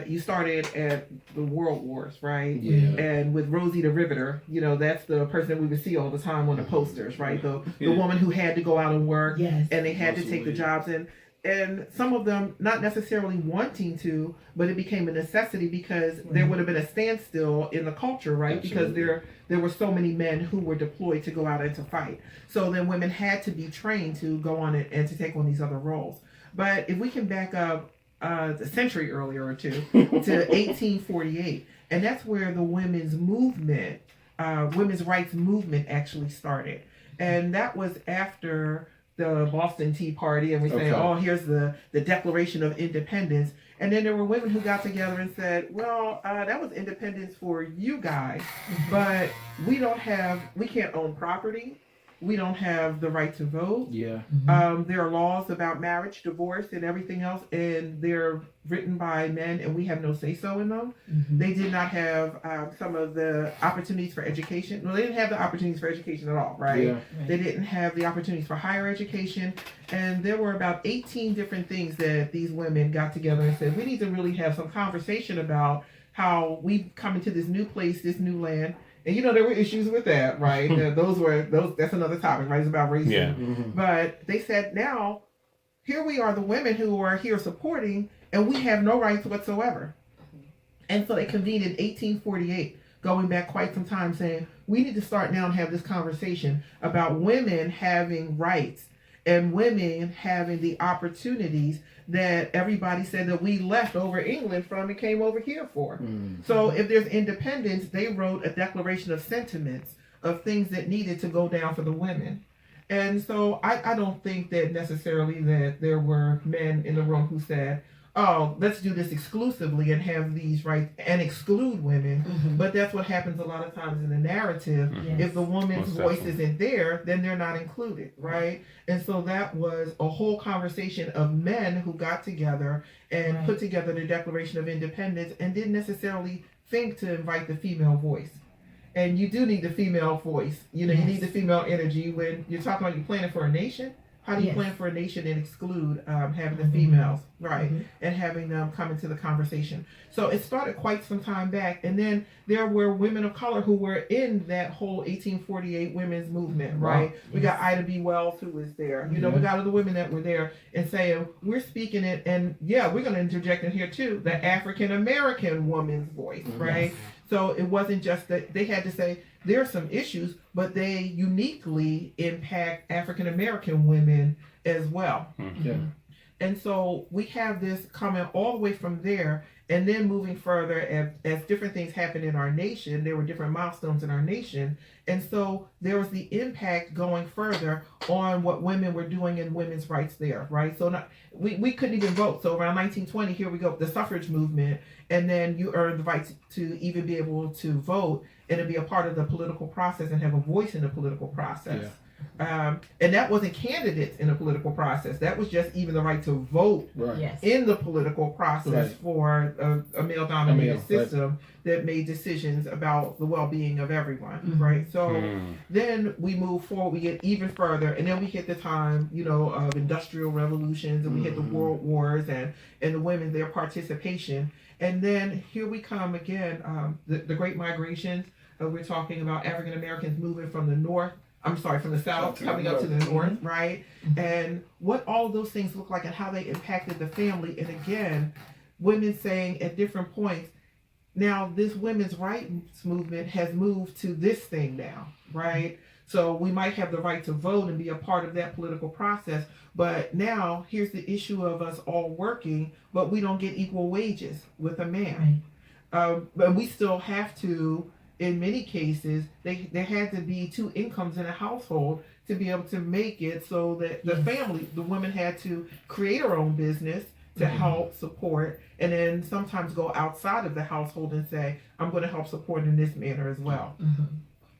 You started at the World Wars, right? Yeah. And with Rosie the Riveter, that's the person that we would see all the time on the posters, right? The woman who had to go out and work, Yes. and they had to take the jobs in. And some of them not necessarily wanting to, but it became a necessity because there would have been a standstill in the culture, right? Absolutely. Because there were so many men who were deployed to go out and to fight. So then women had to be trained to go on it and to take on these other roles. But if we can back up a century earlier or two to 1848, and that's where the women's movement, women's rights movement actually started. And that was after the Boston Tea Party, and we say, oh, here's the Declaration of Independence. And then there were women who got together and said, well, that was independence for you guys, but we can't own property. We don't have the right to vote. Yeah. There are laws about marriage, divorce, and everything else, and they're written by men, and we have no say-so in them. They did not have some of the opportunities for education. Well, they didn't have the opportunities for education at all, right? Yeah. They didn't have the opportunities for higher education, and there were about 18 different things that these women got together and said, we need to really have some conversation about how we've come into this new place, this new land. And there were issues with that, right? That's another topic, right? It's about racism. Yeah. But they said, now, here we are, the women who are here supporting, and we have no rights whatsoever. And so they convened in 1848, going back quite some time, saying, we need to start now and have this conversation about women having rights and women having the opportunities that everybody said that we left over England from and came over here for. So if there's independence, they wrote a declaration of sentiments of things that needed to go down for the women. And so I don't think that necessarily that there were men in the room who said, oh, let's do this exclusively and have these rights and exclude women. But that's what happens a lot of times in the narrative. If the woman's voice isn't there, then they're not included, right? And so that was a whole conversation of men who got together and put together the Declaration of Independence and didn't necessarily think to invite the female voice. And you do need the female voice. You need the female energy when you're talking about you're planning for a nation. How do you plan for a nation and exclude having the females, right? And having them come into the conversation. So it started quite some time back. And then there were women of color who were in that whole 1848 women's movement, right? We got Ida B. Wells who was there. We got other women that were there and saying, we're speaking it. And we're going to interject in here too, the African American woman's voice, right? So it wasn't just that they had to say, there are some issues, but they uniquely impact African American women as well. And so we have this coming all the way from there, and then moving further as different things happened in our nation. There were different milestones in our nation. And so there was the impact going further on what women were doing in women's rights there, right? So we couldn't even vote. So around 1920, here we go, the suffrage movement, and then you earned the right to even be able to vote and to be a part of the political process and have a voice in the political process. And that wasn't candidates in the political process. That was just even the right to vote in the political process for a male-dominated system that made decisions about the well-being of everyone, right? So then we move forward, we get even further, and then we hit the time, of industrial revolutions, and we hit the world wars and the women, their participation. And then here we come again, the Great Migrations. We're talking about African Americans moving from the South, coming up to the North, right? And what all of those things look like and how they impacted the family. And again, women saying at different points, now this women's rights movement has moved to this thing now, right? So we might have the right to vote and be a part of that political process, but now here's the issue of us all working, but we don't get equal wages with a man. But we still have to, in many cases, there had to be two incomes in a household to be able to make it, so that the family, the woman had to create her own business to help support, and then sometimes go outside of the household and say, I'm going to help support in this manner as well.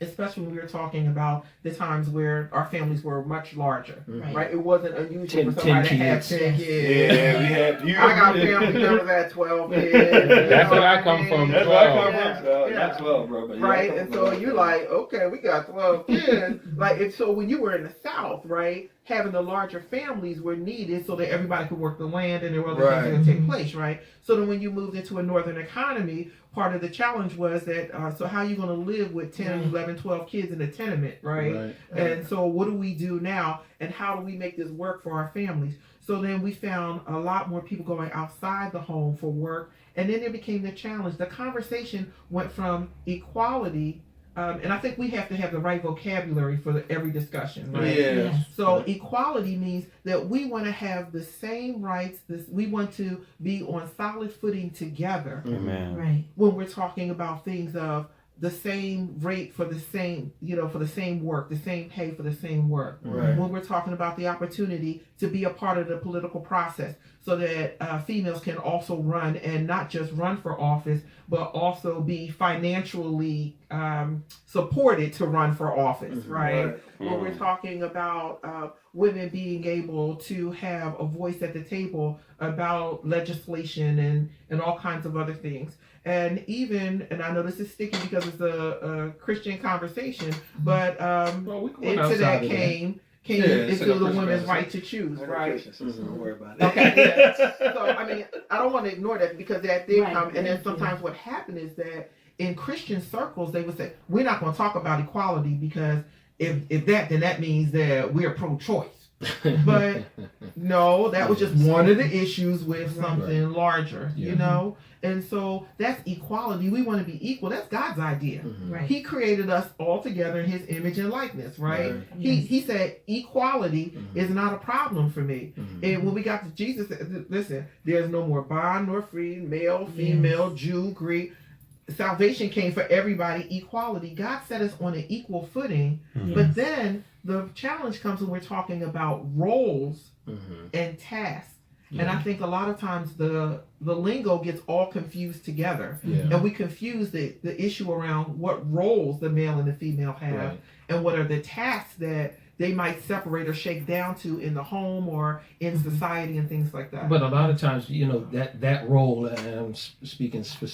Especially when we were talking about the times where our families were much larger, right? It wasn't unusual for somebody to have 10 kids. Yeah, we had. I got family members at 12 kids. That's where I come from. That's where I come from. Not 12, bro. But right, and so you're like, okay, we got 12 kids. So when you were in the South, right, having the larger families were needed so that everybody could work the land and there were other things that would take place, right? So then when you moved into a northern economy, part of the challenge was that, so how are you going to live with 10, 11, 12 kids in a tenement, right? And so what do we do now? And how do we make this work for our families? So then we found a lot more people going outside the home for work. And then it became the challenge. The conversation went from equality, and I think we have to have the right vocabulary for every discussion, right? Yeah. So equality means that we want to have the same rights. We want to be on solid footing together. Amen. Right. When we're talking about things of the same rate for the same, for the same work, the same pay for the same work. Right. When we're talking about the opportunity to be a part of the political process so that females can also run, and not just run for office, but also be financially supported to run for office, right? When we're talking about women being able to have a voice at the table about legislation and all kinds of other things. And I know this is sticky because it's a Christian conversation, but internet came into the women's right to choose, right? Don't worry about it. Okay, So, I mean, I don't want to ignore that because that did Right. come. And then sometimes what happened is that in Christian circles, they would say, we're not going to talk about equality because if that, then that means that we're pro-choice. But no, that was just one of the issues with something larger, And so that's equality. We want to be equal. That's God's idea. Right. He created us all together in his image and likeness, right? He said equality is not a problem for me. And when we got to Jesus, listen, there's no more bond nor free, male, female, Jew, Greek. Salvation came for everybody, equality. God set us on an equal footing. But then the challenge comes when we're talking about roles and tasks. And I think a lot of times the lingo gets all confused together. And we confuse the issue around what roles the male and the female have and what are the tasks that they might separate or shake down to in the home or in society and things like that. But a lot of times, that role, and I'm speaking specifically